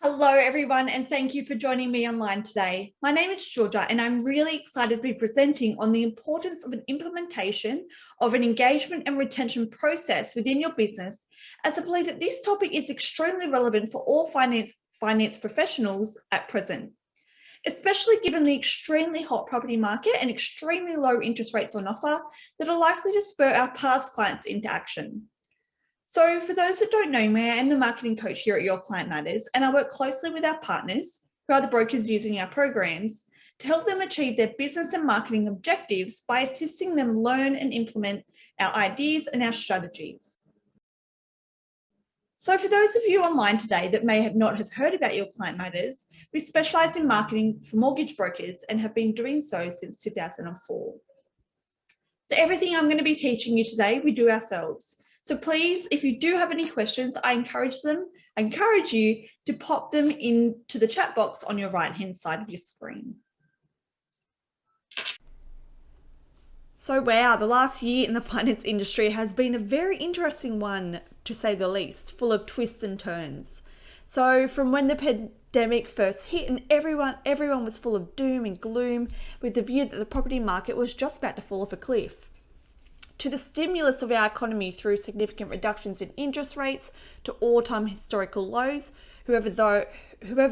Hello, everyone, and thank you for joining me online today. My name is Georgia, and I'm really excited to be presenting on the importance of an implementation of an engagement and retention process within your business, as I believe that this topic is extremely relevant for all finance professionals at present, especially given the extremely hot property market and extremely low interest rates on offer that are likely to spur our past clients into action. So for those that don't know me, I am the marketing coach here at Your Client Matters, and I work closely with our partners, who are the brokers using our programs, to help them achieve their business and marketing objectives by assisting them learn and implement our ideas and our strategies. So for those of you online today that may not have heard about Your Client Matters, we specialise in marketing for mortgage brokers and have been doing so since 2004. So everything I'm going to be teaching you today, we do ourselves. So please, if you do have any questions, I encourage you to pop them into the chat box on your right-hand side of your screen. So wow, the last year in the finance industry has been a very interesting one, to say the least, full of twists and turns. So from when the pandemic first hit and everyone was full of doom and gloom with the view that the property market was just about to fall off a cliff, to the stimulus of our economy through significant reductions in interest rates to all-time historical lows, whoever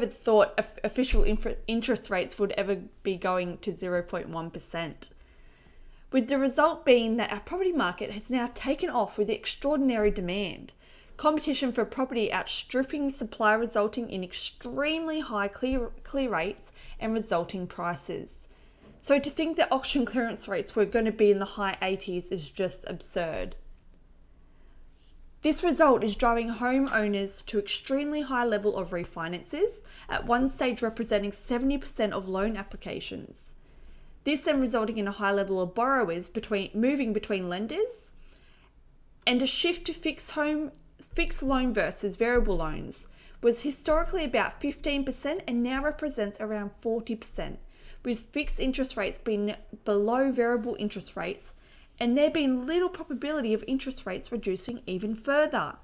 thought official interest rates would ever be going to 0.1%. With the result being that our property market has now taken off with extraordinary demand. Competition for property outstripping supply, resulting in extremely high clear rates and resulting prices. So to think that auction clearance rates were going to be in the high 80s is just absurd. This result is driving homeowners to extremely high level of refinances, at one stage representing 70% of loan applications. This then resulting in a high level of borrowers moving between lenders, and a shift to fixed loan versus variable loans was historically about 15% and now represents around 40%. With fixed interest rates being below variable interest rates, and there being little probability of interest rates reducing even further.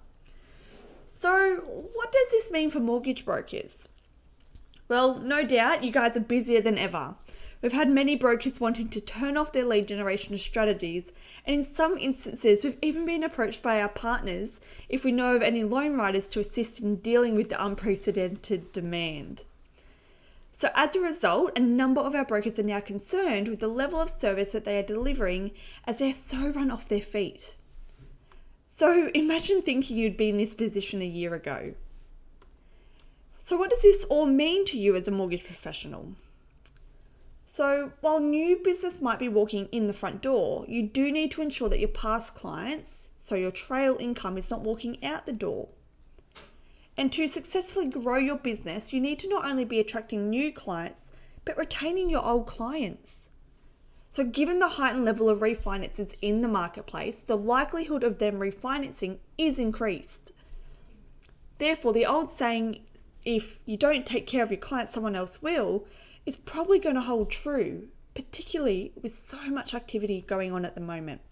So what does this mean for mortgage brokers? Well, no doubt you guys are busier than ever. We've had many brokers wanting to turn off their lead generation strategies, and in some instances we've even been approached by our partners if we know of any loan writers to assist in dealing with the unprecedented demand. So as a result, a number of our brokers are now concerned with the level of service that they are delivering, as they're so run off their feet. So imagine thinking you'd be in this position a year ago. So what does this all mean to you as a mortgage professional? So while new business might be walking in the front door, you do need to ensure that your past clients, so your trail income, is not walking out the door. And to successfully grow your business, you need to not only be attracting new clients, but retaining your old clients. So given the heightened level of refinances in the marketplace, the likelihood of them refinancing is increased. Therefore, the old saying, if you don't take care of your clients, someone else will, is probably going to hold true, particularly with so much activity going on at the moment.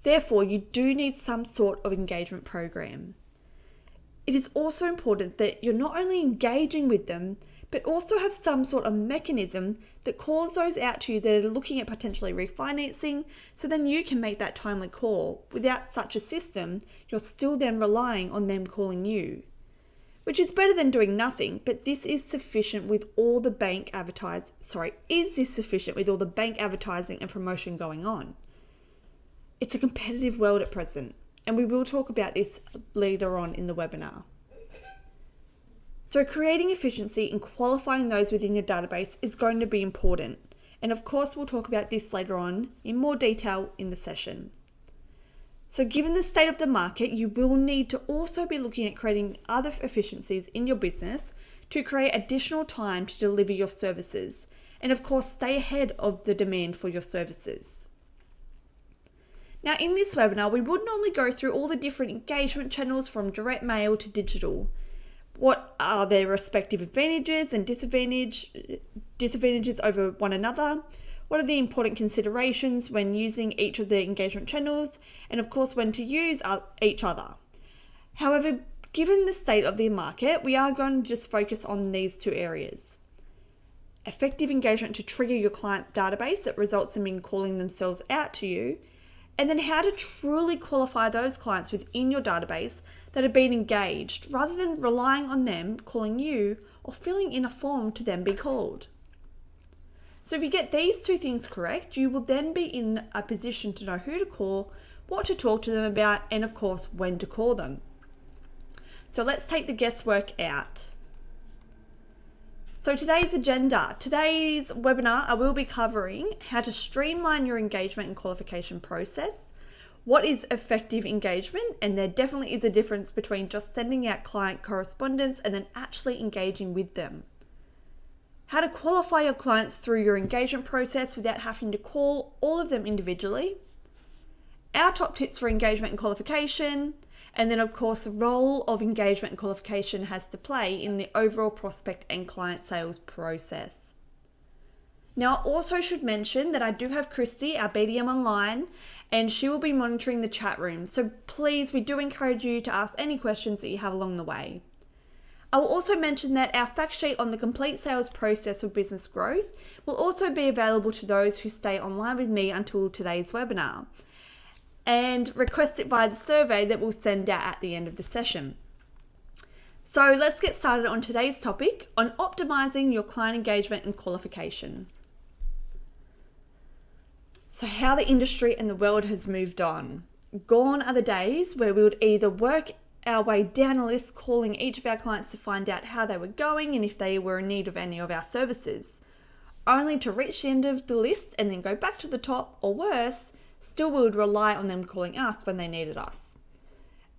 Therefore, you do need some sort of engagement program. It is also important that you're not only engaging with them, but also have some sort of mechanism that calls those out to you that are looking at potentially refinancing, so then you can make that timely call. Without such a system, you're still then relying on them calling you, which is better than doing nothing, but this is sufficient with all the bank advertising and promotion going on? It's a competitive world at present, and we will talk about this later on in the webinar. So creating efficiency and qualifying those within your database is going to be important. And of course, we'll talk about this later on in more detail in the session. So given the state of the market, you will need to also be looking at creating other efficiencies in your business to create additional time to deliver your services. And of course, stay ahead of the demand for your services. Now in this webinar, we would normally go through all the different engagement channels from direct mail to digital. What are their respective advantages and disadvantages over one another? What are the important considerations when using each of the engagement channels? And of course, when to use each other. However, given the state of the market, we are going to just focus on these two areas. Effective engagement to trigger your client database that results in them calling themselves out to you, and then how to truly qualify those clients within your database that have been engaged rather than relying on them calling you or filling in a form to then be called. So if you get these two things correct, you will then be in a position to know who to call, what to talk to them about, and of course, when to call them. So let's take the guesswork out. So today's agenda. Today's webinar, I will be covering how to streamline your engagement and qualification process. What is effective engagement? And there definitely is a difference between just sending out client correspondence and then actually engaging with them. How to qualify your clients through your engagement process without having to call all of them individually. Our top tips for engagement and qualification. And then, of course, the role of engagement and qualification has to play in the overall prospect and client sales process. Now, I also should mention that I do have Christy, our BDM online, and she will be monitoring the chat room. So please, we do encourage you to ask any questions that you have along the way. I will also mention that our fact sheet on the complete sales process for business growth will also be available to those who stay online with me until today's webinar, and request it via the survey that we'll send out at the end of the session. So let's get started on today's topic on optimizing your client engagement and qualification. So how the industry and the world has moved on. Gone are the days where we would either work our way down a list calling each of our clients to find out how they were going and if they were in need of any of our services, only to reach the end of the list and then go back to the top, or worse, still we would rely on them calling us when they needed us.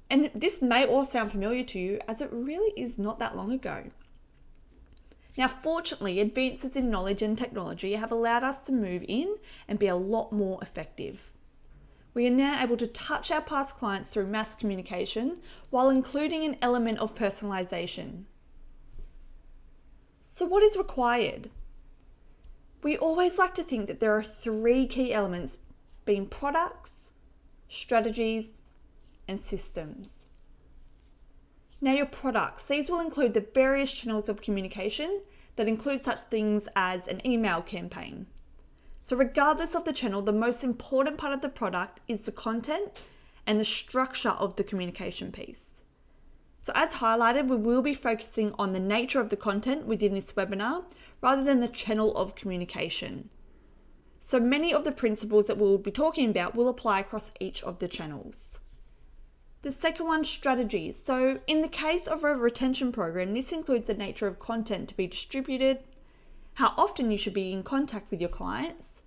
And this may all sound familiar to you, as it really is not that long ago. Now, fortunately, advances in knowledge and technology have allowed us to move in and be a lot more effective. We are now able to touch our past clients through mass communication while including an element of personalization. So what is required? We always like to think that there are three key elements, being products, strategies, and systems. Now, your products, these will include the various channels of communication that include such things as an email campaign. So regardless of the channel, the most important part of the product is the content and the structure of the communication piece. So as highlighted, we will be focusing on the nature of the content within this webinar rather than the channel of communication. So many of the principles that we'll be talking about will apply across each of the channels. The second one, strategies. So in the case of a retention program, this includes the nature of content to be distributed, how often you should be in contact with your clients,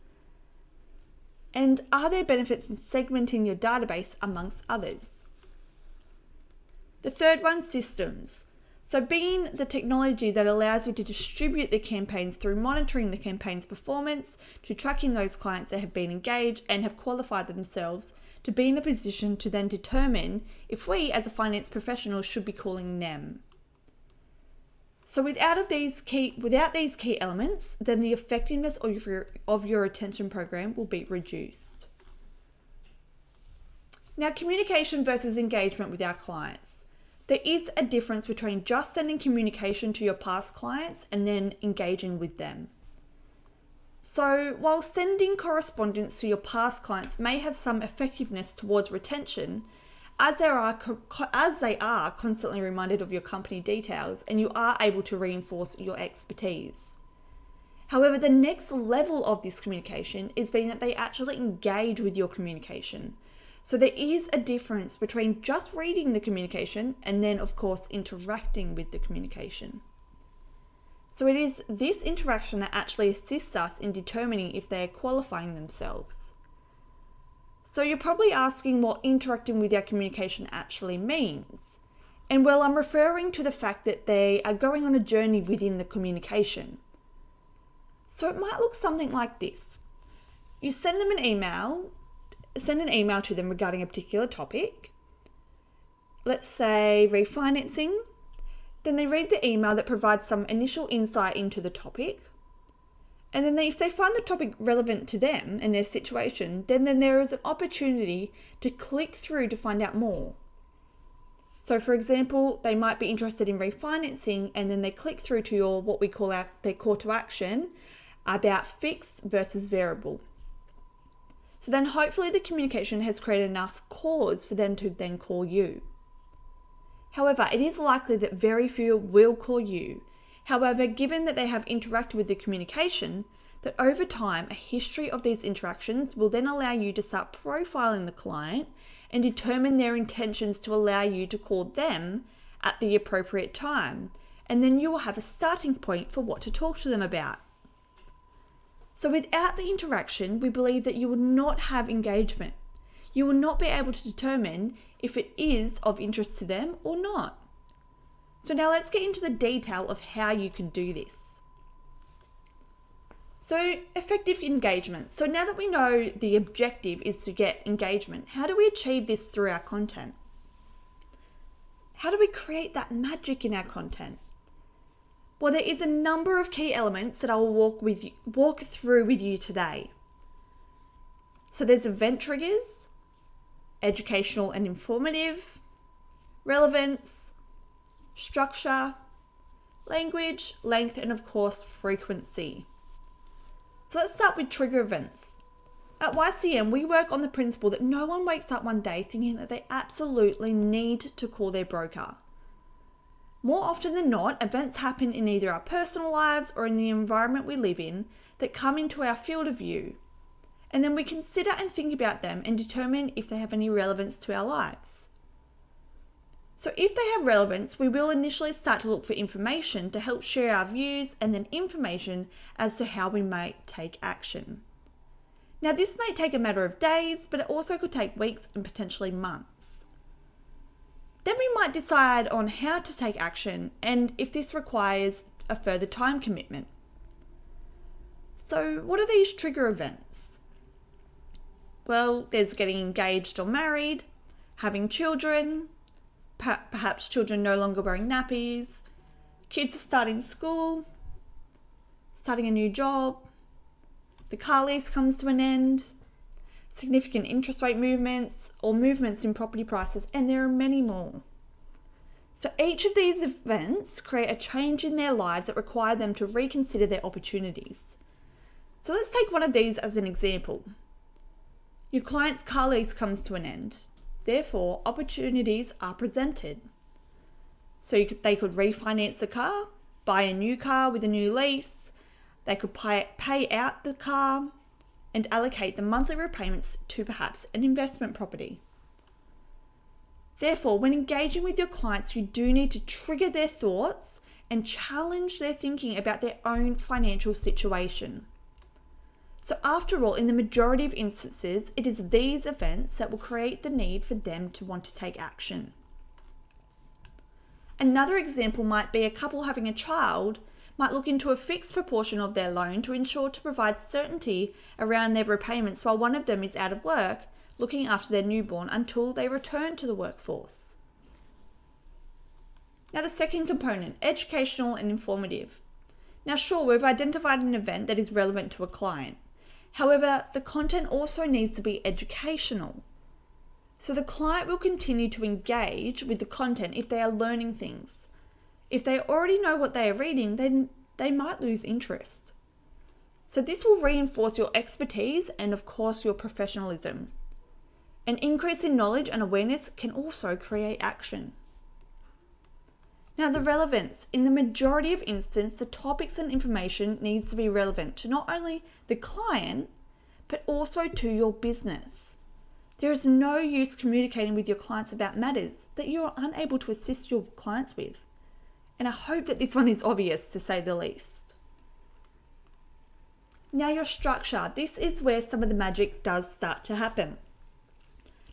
and are there benefits in segmenting your database amongst others. The third one, systems. So being the technology that allows you to distribute the campaigns through monitoring the campaign's performance, to tracking those clients that have been engaged and have qualified themselves to be in a position to then determine if we as a finance professional should be calling them. So without these key elements, then the effectiveness of your retention program will be reduced. Now, communication versus engagement with our clients. There is a difference between just sending communication to your past clients and then engaging with them. So while sending correspondence to your past clients may have some effectiveness towards retention, as they are constantly reminded of your company details and you are able to reinforce your expertise. However, the next level of this communication is being that they actually engage with your communication. So there is a difference between just reading the communication and then, of course, interacting with the communication. So it is this interaction that actually assists us in determining if they are qualifying themselves. So you're probably asking what interacting with our communication actually means. And well, I'm referring to the fact that they are going on a journey within the communication. So it might look something like this. You send an email to them regarding a particular topic. Let's say refinancing. Then they read the email that provides some initial insight into the topic. And then if they find the topic relevant to them and their situation, then there is an opportunity to click through to find out more. So for example, they might be interested in refinancing and then they click through to your, what we call their call to action about fixed versus variable. So then hopefully the communication has created enough cause for them to then call you. However, it is likely that very few will call you. However, given that they have interacted with the communication, that over time, a history of these interactions will then allow you to start profiling the client and determine their intentions to allow you to call them at the appropriate time. And then you will have a starting point for what to talk to them about. So without the interaction, we believe that you will not have engagement. You will not be able to determine if it is of interest to them or not. So now let's get into the detail of how you can do this. So effective engagement. So now that we know the objective is to get engagement, how do we achieve this through our content? How do we create that magic in our content? Well, there is a number of key elements that I will walk through with you today. So there's event triggers, educational and informative, relevance, structure, language, length, and of course, frequency. So let's start with trigger events. At YCM, we work on the principle that no one wakes up one day thinking that they absolutely need to call their broker. More often than not, events happen in either our personal lives or in the environment we live in that come into our field of view. And then we consider and think about them and determine if they have any relevance to our lives. So if they have relevance, we will initially start to look for information to help share our views and then information as to how we might take action. Now this may take a matter of days, but it also could take weeks and potentially months. Then we might decide on how to take action and if this requires a further time commitment. So what are these trigger events? Well, there's getting engaged or married, having children, perhaps children no longer wearing nappies, kids are starting school, starting a new job, the car lease comes to an end, significant interest rate movements or movements in property prices, and there are many more. So each of these events create a change in their lives that require them to reconsider their opportunities. So let's take one of these as an example. Your client's car lease comes to an end. Therefore, opportunities are presented. So they could refinance the car, buy a new car with a new lease, they could pay out the car and allocate the monthly repayments to perhaps an investment property. Therefore, when engaging with your clients, you do need to trigger their thoughts and challenge their thinking about their own financial situation. So after all, in the majority of instances, it is these events that will create the need for them to want to take action. Another example might be a couple having a child might look into a fixed proportion of their loan to ensure to provide certainty around their repayments while one of them is out of work, looking after their newborn until they return to the workforce. Now the second component, educational and informative. Now sure, we've identified an event that is relevant to a client. However, the content also needs to be educational. So the client will continue to engage with the content if they are learning things. If they already know what they are reading, then they might lose interest. So this will reinforce your expertise and of course your professionalism. An increase in knowledge and awareness can also create action. Now the relevance. In the majority of instances, the topics and information needs to be relevant to not only the client, but also to your business. There is no use communicating with your clients about matters that you are unable to assist your clients with. And I hope that this one is obvious, to say the least. Now your structure. This is where some of the magic does start to happen.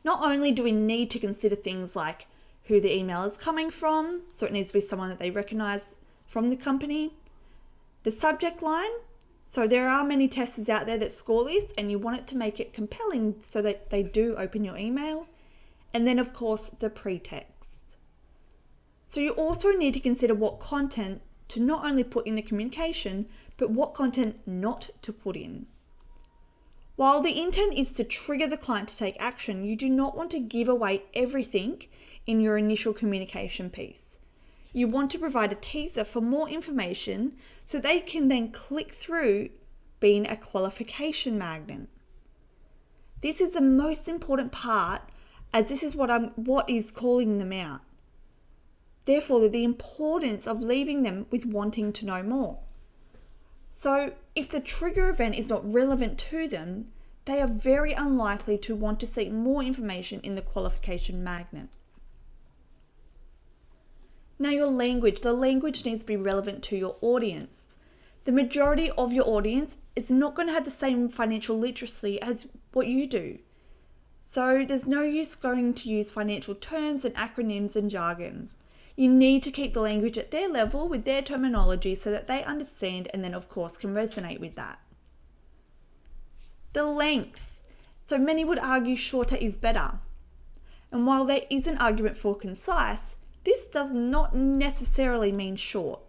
Not only do we need to consider things like who the email is coming from, so it needs to be someone that they recognize from the company. The subject line, so there are many testers out there that score this and you want it to make it compelling so that they do open your email. And then of course the pretext. So you also need to consider what content to not only put in the communication, but what content not to put in. While the intent is to trigger the client to take action, you do not want to give away everything in your initial communication piece. You want to provide a teaser for more information so they can then click through, being a qualification magnet. This is the most important part, as this is what is calling them out. Therefore, the importance of leaving them with wanting to know more. So if the trigger event is not relevant to them, they are very unlikely to want to seek more information in the qualification magnet. Now the language needs to be relevant to your audience. The majority of your audience is not going to have the same financial literacy as what you do. So there's no use going to use financial terms and acronyms and jargon. You need to keep the language at their level with their terminology so that they understand and then of course can resonate with that. The length. So many would argue shorter is better. And while there is an argument for concise, this does not necessarily mean short.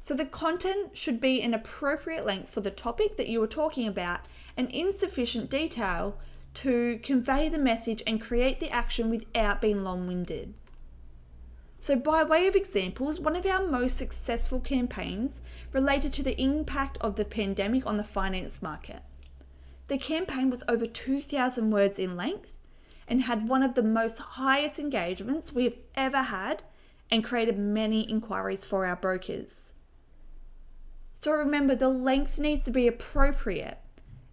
So the content should be an appropriate length for the topic that you are talking about and in sufficient detail to convey the message and create the action without being long-winded. So by way of examples, one of our most successful campaigns related to the impact of the pandemic on the finance market. The campaign was over 2,000 words in length and had one of the most highest engagements we have ever had and created many inquiries for our brokers. So remember, the length needs to be appropriate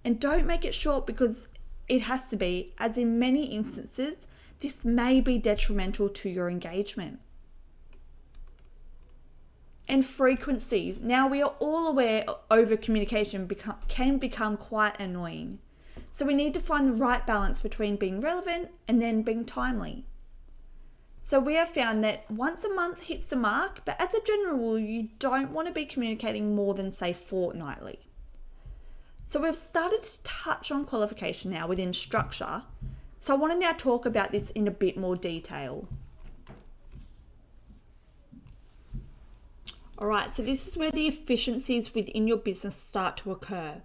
and don't make it short because it has to be, as in many instances, this may be detrimental to your engagement. And frequency. Now we are all aware over communication can become quite annoying. So we need to find the right balance between being relevant and then being timely. So we have found that once a month hits the mark, but as a general rule, you don't want to be communicating more than say fortnightly. So we've started to touch on qualification now within structure. So I want to now talk about this in a bit more detail. Alright, so this is where the efficiencies within your business start to occur.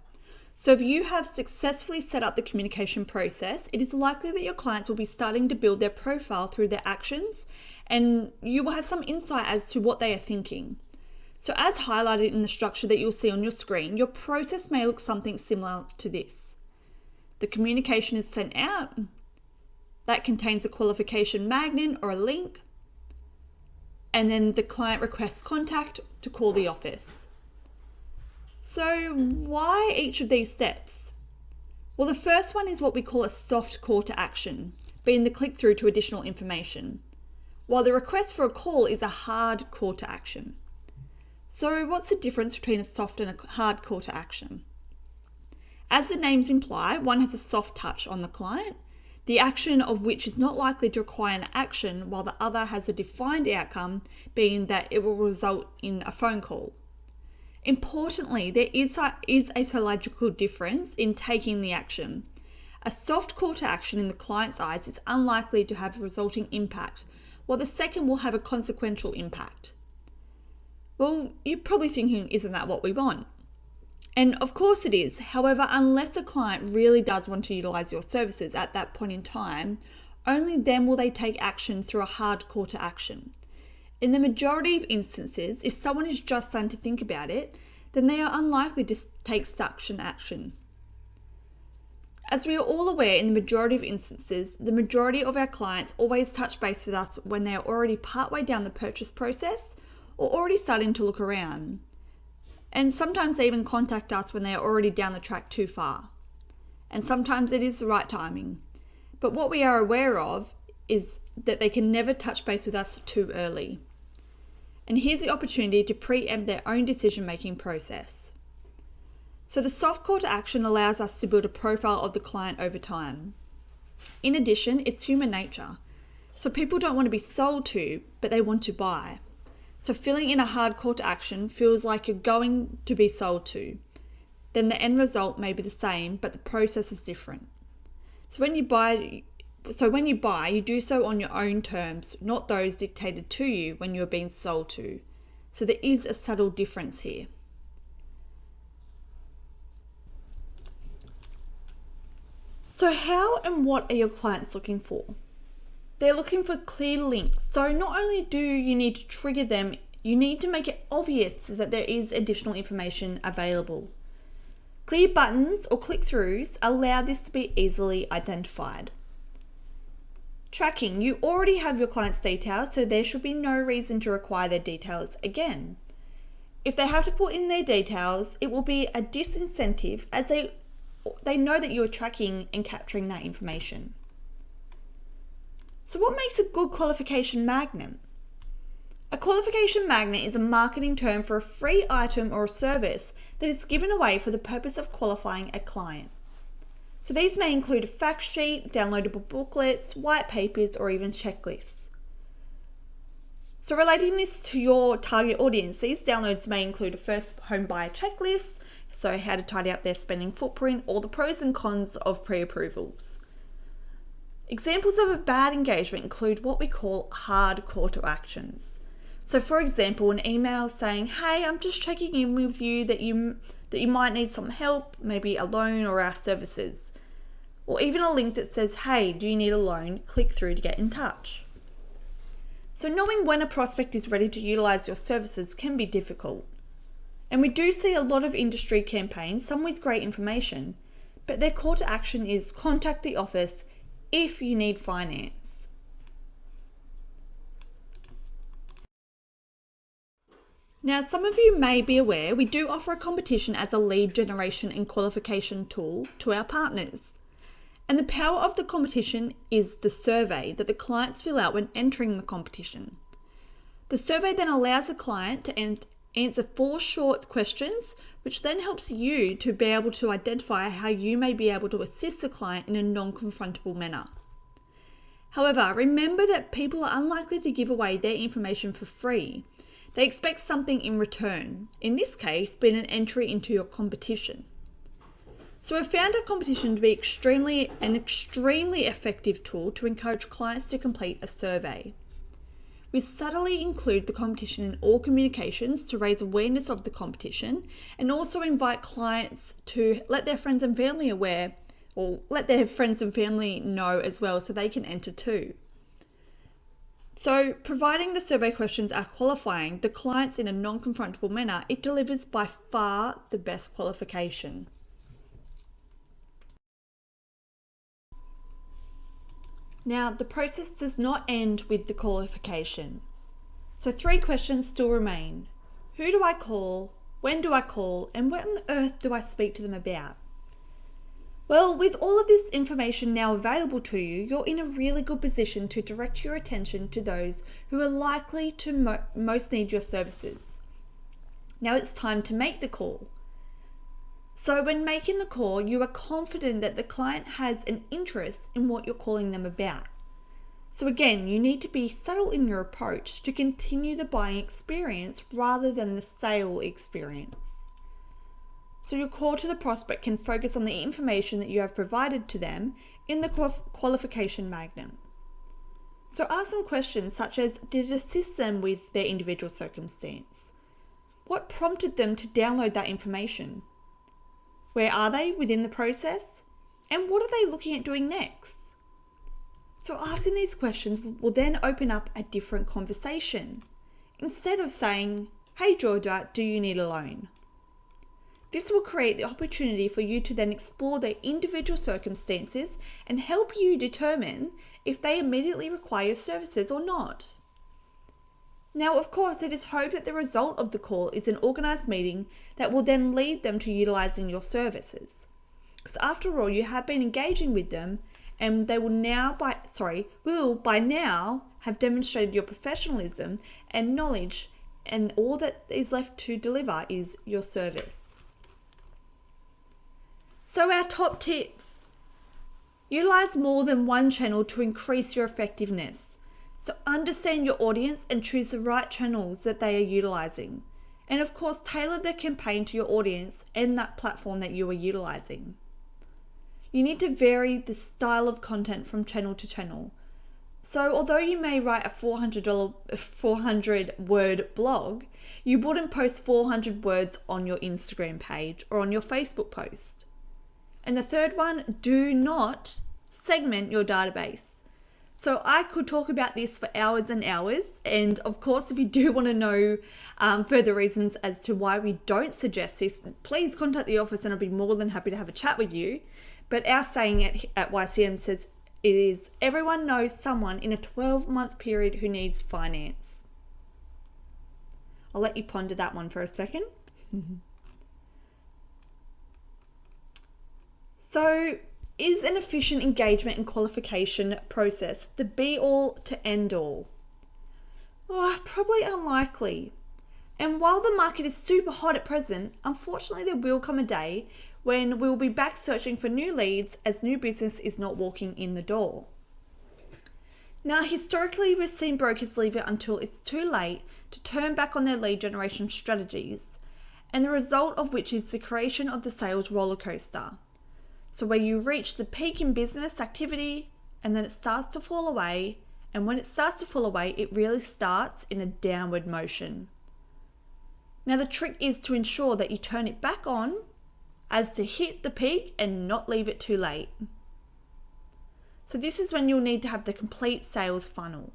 So if you have successfully set up the communication process, it is likely that your clients will be starting to build their profile through their actions and you will have some insight as to what they are thinking. So as highlighted in the structure that you'll see on your screen, your process may look something similar to this. The communication is sent out. That contains a qualification magnet or a link. And then the client requests contact to call the office. So why each of these steps? Well, the first one is what we call a soft call to action, being the click through to additional information, while the request for a call is a hard call to action. So what's the difference between a soft and a hard call to action? As the names imply, one has a soft touch on the client, the action of which is not likely to require an action, while the other has a defined outcome, being that it will result in a phone call. Importantly, there is a psychological difference in taking the action. A soft call to action in the client's eyes is unlikely to have a resulting impact, while the second will have a consequential impact. Well, you're probably thinking, isn't that what we want? And of course it is. However, unless a client really does want to utilize your services at that point in time, only then will they take action through a hard call to action. In the majority of instances, if someone is just starting to think about it, then they are unlikely to take such an action. As we are all aware, in the majority of instances, the majority of our clients always touch base with us when they are already partway down the purchase process or already starting to look around. And sometimes they even contact us when they are already down the track too far. And sometimes it is the right timing. But what we are aware of is that they can never touch base with us too early. And here's the opportunity to preempt their own decision-making process. So the soft call to action allows us to build a profile of the client over time. In addition, it's human nature. So people don't want to be sold to, but they want to buy. So filling in a hard call to action feels like you're going to be sold to. Then the end result may be the same, but the process is different. So when you buy, you do so on your own terms, not those dictated to you when you're being sold to. So there is a subtle difference here. So how and what are your clients looking for? They're looking for clear links. So not only do you need to trigger them, you need to make it obvious that there is additional information available. Clear buttons or click-throughs allow this to be easily identified. Tracking. You already have your client's details, so there should be no reason to require their details again. If they have to put in their details, it will be a disincentive as they know that you are tracking and capturing that information. So what makes a good qualification magnet? A qualification magnet is a marketing term for a free item or a service that is given away for the purpose of qualifying a client. So these may include a fact sheet, downloadable booklets, white papers, or even checklists. So relating this to your target audience, these downloads may include a first home buyer checklist, so how to tidy up their spending footprint, or the pros and cons of pre-approvals. Examples of a bad engagement include what we call hard call to actions. So for example, an email saying, hey, I'm just checking in with you that you might need some help, maybe a loan or our services. Or even a link that says, hey, do you need a loan? Click through to get in touch. So knowing when a prospect is ready to utilize your services can be difficult. And we do see a lot of industry campaigns, some with great information, but their call to action is contact the office if you need finance. Now, some of you may be aware we do offer a competition as a lead generation and qualification tool to our partners. And the power of the competition is the survey that the clients fill out when entering the competition. The survey then allows the client to answer 4 short questions, which then helps you to be able to identify how you may be able to assist the client in a non-confrontable manner. However, remember that people are unlikely to give away their information for free. They expect something in return, in this case being an entry into your competition. So we've found our competition to be an extremely effective tool to encourage clients to complete a survey. We subtly include the competition in all communications to raise awareness of the competition and also invite clients to let their friends and family know as well so they can enter too. So providing the survey questions are qualifying the clients in a non-confrontable manner, it delivers by far the best qualification. Now, the process does not end with the qualification. So 3 questions still remain. Who do I call? When do I call? And what on earth do I speak to them about? Well, with all of this information now available to you, you're in a really good position to direct your attention to those who are likely to most need your services. Now it's time to make the call. So when making the call, you are confident that the client has an interest in what you're calling them about. So again, you need to be subtle in your approach to continue the buying experience rather than the sale experience. So your call to the prospect can focus on the information that you have provided to them in the qualification magnet. So ask some questions such as, did it assist them with their individual circumstance? What prompted them to download that information? Where are they within the process? And what are they looking at doing next? So asking these questions will then open up a different conversation. Instead of saying, hey Georgia, do you need a loan? This will create the opportunity for you to then explore their individual circumstances and help you determine if they immediately require your services or not. Now, of course, it is hoped that the result of the call is an organised meeting that will then lead them to utilising your services. Because after all, you have been engaging with them and they will by now have demonstrated your professionalism and knowledge, and all that is left to deliver is your service. So our top tips. Utilise more than one channel to increase your effectiveness. So understand your audience and choose the right channels that they are utilising. And of course, tailor the campaign to your audience and that platform that you are utilising. You need to vary the style of content from channel to channel. So although you may write a 400 word blog, you wouldn't post 400 words on your Instagram page or on your Facebook post. And the third one, do not segment your database. So I could talk about this for hours and hours. And of course, if you do want to know further reasons as to why we don't suggest this, please contact the office and I'll be more than happy to have a chat with you. But our saying at YCM says it is everyone knows someone in a 12-month period who needs finance. I'll let you ponder that one for a second. So, is an efficient engagement and qualification process the be-all to end-all? Oh, probably unlikely. And while the market is super hot at present, unfortunately there will come a day when we'll be back searching for new leads as new business is not walking in the door. Now, historically, we've seen brokers leave it until it's too late to turn back on their lead generation strategies, and the result of which is the creation of the sales roller coaster. So where you reach the peak in business activity and then it starts to fall away, and when it starts to fall away, it really starts in a downward motion. Now the trick is to ensure that you turn it back on as to hit the peak and not leave it too late. So this is when you'll need to have the complete sales funnel.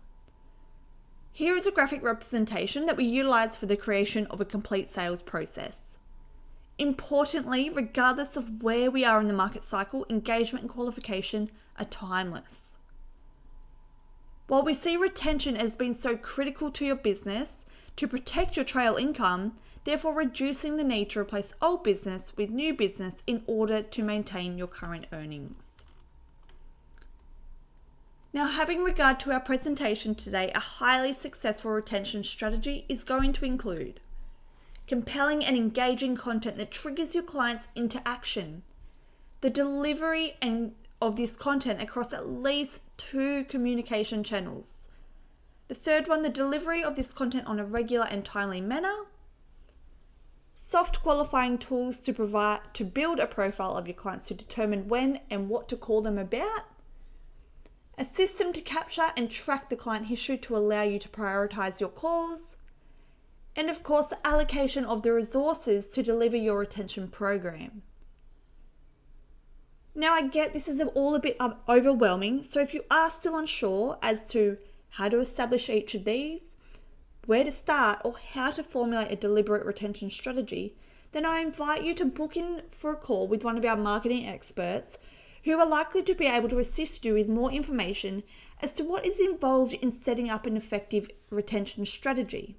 Here is a graphic representation that we utilize for the creation of a complete sales process. Importantly, regardless of where we are in the market cycle, engagement and qualification are timeless. While we see retention as being so critical to your business to protect your trail income, therefore reducing the need to replace old business with new business in order to maintain your current earnings. Now, having regard to our presentation today, a highly successful retention strategy is going to include compelling and engaging content that triggers your clients into action, the delivery of this content across at least 2 communication channels. The third one, the delivery of this content on a regular and timely manner, soft qualifying tools to build a profile of your clients to determine when and what to call them about, a system to capture and track the client history to allow you to prioritize your calls, and of course, the allocation of the resources to deliver your retention program. Now, I get this is all a bit overwhelming, so if you are still unsure as to how to establish each of these, where to start, or how to formulate a deliberate retention strategy, then I invite you to book in for a call with one of our marketing experts who are likely to be able to assist you with more information as to what is involved in setting up an effective retention strategy.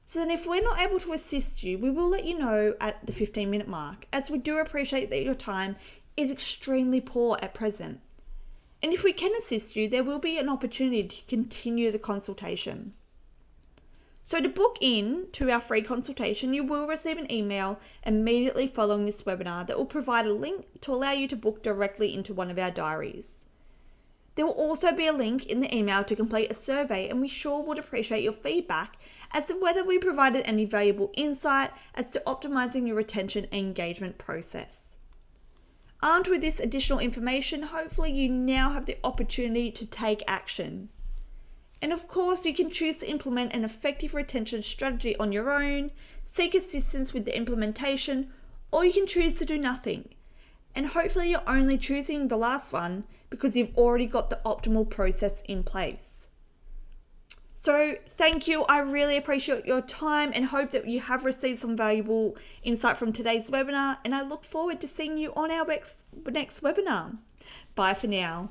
So then if we're not able to assist you, we will let you know at the 15-minute mark, as we do appreciate that your time is extremely poor at present. And if we can assist you, there will be an opportunity to continue the consultation. So to book in to our free consultation, you will receive an email immediately following this webinar that will provide a link to allow you to book directly into one of our diaries. There will also be a link in the email to complete a survey, and we sure would appreciate your feedback as to whether we provided any valuable insight as to optimizing your retention and engagement process. Armed with this additional information, hopefully you now have the opportunity to take action. And of course, you can choose to implement an effective retention strategy on your own, seek assistance with the implementation, or you can choose to do nothing. And hopefully you're only choosing the last one because you've already got the optimal process in place. So thank you. I really appreciate your time and hope that you have received some valuable insight from today's webinar. And I look forward to seeing you on our next webinar. Bye for now.